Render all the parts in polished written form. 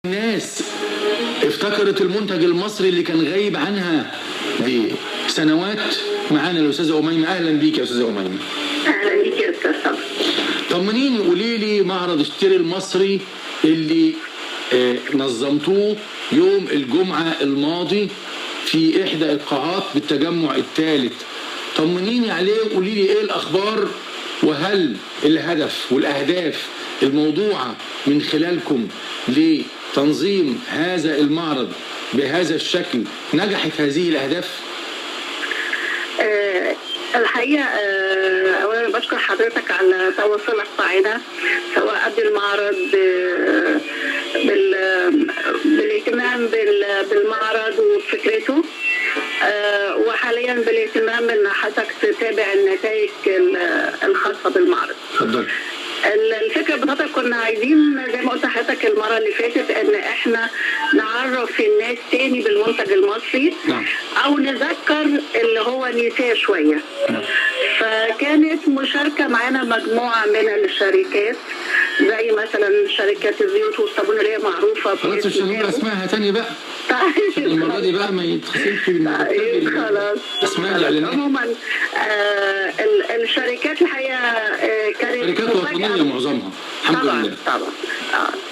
الناس افتكرت المنتج المصري اللي كان غايب عنها لسنوات. معانا الاستاذه اميمه. اهلا بيك يا استاذه اميمه. اهلا بيك يا استاذ صبري. طمنيني، قولي لي معرض اشتري المصري اللي نظمتوه يوم الجمعه الماضي في احدى القاعات بالتجمع الثالث، طمنيني عليه وقولي لي ايه الاخبار، وهل الهدف والاهداف الموضوعه من خلالكم لتنظيم هذا المعرض بهذا الشكل نجحت هذه الاهداف؟ الحقيقه اولا بشكر حضرتك على تواصلك معنا سواء قبل المعرض بالاهتمام بالمعرض وفكرته، وحاليا بالاهتمام ان حضرتك تتابع النتائج الخاصه بالمعرض. اتفضل. الفكره ببساطه كنا عايزين زي ما قلت لحضرتك المره اللي فاتت ان احنا نعرف الناس تاني بالمنتج المصري. نعم. او نذكر اللي هو نساه شويه. نعم. فكانت مشاركه معانا مجموعه من الشركات زي مثلا شركات الزيوت والصابون اللي هي معروفه. خلاص مش هنقول اسمائها تاني بقى. طيب المره دي بقى ما يتخسرش خلاص. اسماء الاعلانات. عموما الشركات الحقيقه كانت شركات وطنيه معظمها الحمد طبعا لله. طبعا.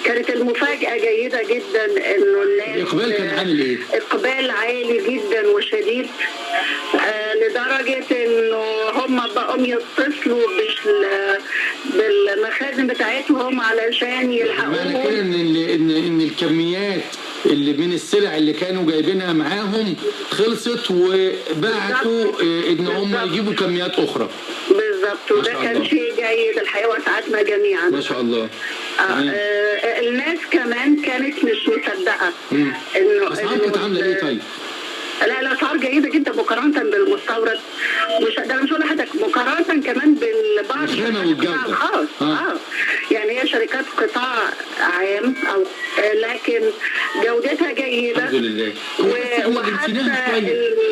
كانت المفاجاه جيده جدا انه الناس الاقبال كان عامل ايه؟ اقبال عالي جدا وشديد، لدرجه انه هم بقوا يتصلوا بالمخازن بتاعتهم علشان يلحقوهم. معنى كده ان الكميات اللي من السلع اللي كانوا جايبينها معاهم خلصت وبعتوا ان هم يجيبوا كميات اخرى. بالظبط، وده كان شيء جيد الحقيقه وسعدنا جميعا. ما شاء الله. الناس كمان كانت مش مصدقه انه الاسعار كانت عامله ايه طيب؟ لا الاسعار جيده جدا مقارنه بالمستورد. مش هقول لحضرتك مقارنه كمان بالبعض والجوده الخاص. يعني هي شركات قطاع عام او لكن جودتها جيده الحمد لله. وحتى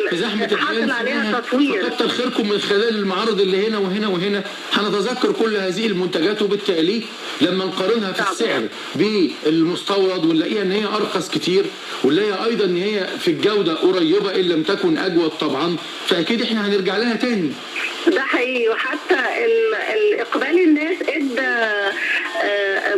في زحمه حصل عليها تطوير. فكتر خيركم من خلال المعارض اللي هنا وهنا وهنا هنتذكر كل هذه المنتجات، وبالتالي لما نقارنها في السعر بالمستورد ونلاقيها ان هي ارخص كتير ونلاقيها ايضا ان هي في الجوده قريبه ان لم تكن اجود طبعا، فاكيد احنا هنرجع لها تاني. ده حقيقي. وحتى الاقبال الناس ادى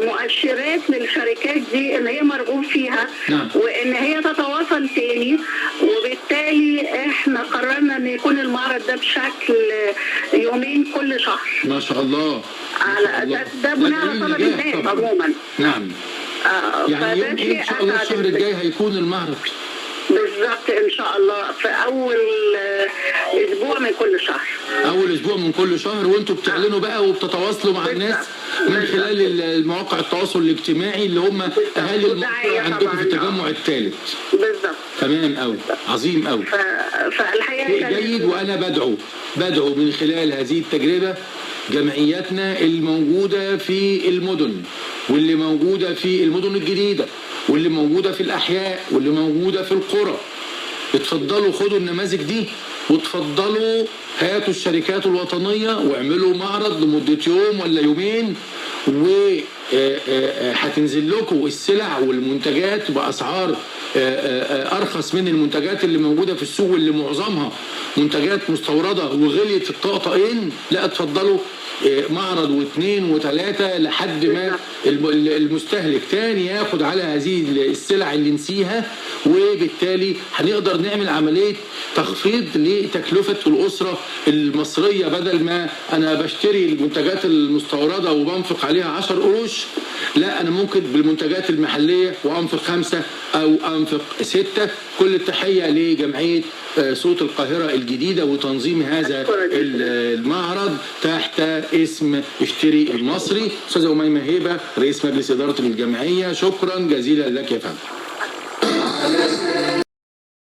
مؤشرات للشركات دي ان هي مرغوب فيها. نعم. وان هي تتواصل تاني، وبالتالي احنا قررنا ان يكون المعرض ده بشكل يومين كل شهر. ما شاء الله. على ده بناء على طلب الناس عموما. نعم. يعني يوم ايه ان شاء الله الشهر الجاي هيكون المعرض؟ بالظبط ان شاء الله في اول اسبوع من كل شهر. اول اسبوع من كل شهر، وانتوا بتعلنوا بقى وبتتواصلوا مع الناس من خلال المواقع التواصل الاجتماعي اللي هم اهالي المنطقه عندكم في التجمع الثالث. بالظبط. تمام قوي. عظيم قوي. فالحقيقه جيد. وانا بدعو من خلال هذه التجربه جمعياتنا الموجوده في المدن واللي موجوده في المدن الجديده واللي موجوده في الاحياء واللي موجوده في القرى، اتفضلوا خدوا النماذج دي وتفضلوا هاتوا الشركات الوطنيه واعملوا معرض لمده يوم ولا يومين، وهتنزل لكم السلع والمنتجات باسعار ارخص من المنتجات اللي موجوده في السوق واللي معظمها منتجات مستورده وغليت الطقطقين. لا اتفضلوا معرض واثنين وثلاثه لحد ما المستهلك تاني ياخد على هذه السلع اللي نسيها، وبالتالي هنقدر نعمل عمليه تخفيض لتكلفه الاسره المصريه. بدل ما انا بشتري المنتجات المستورده وبنفق عليها 10 قروش، لا انا ممكن بالمنتجات المحليه وانفق 5 او انفق 6. كل التحيه لجمعيه صوت القاهره الجديده وتنظيم هذا المعرض تحت اسم اشتري المصري. استاذه اميمه هيبه رئيس مجلس اداره الجمعيه، شكرا جزيلا لك يا فندم.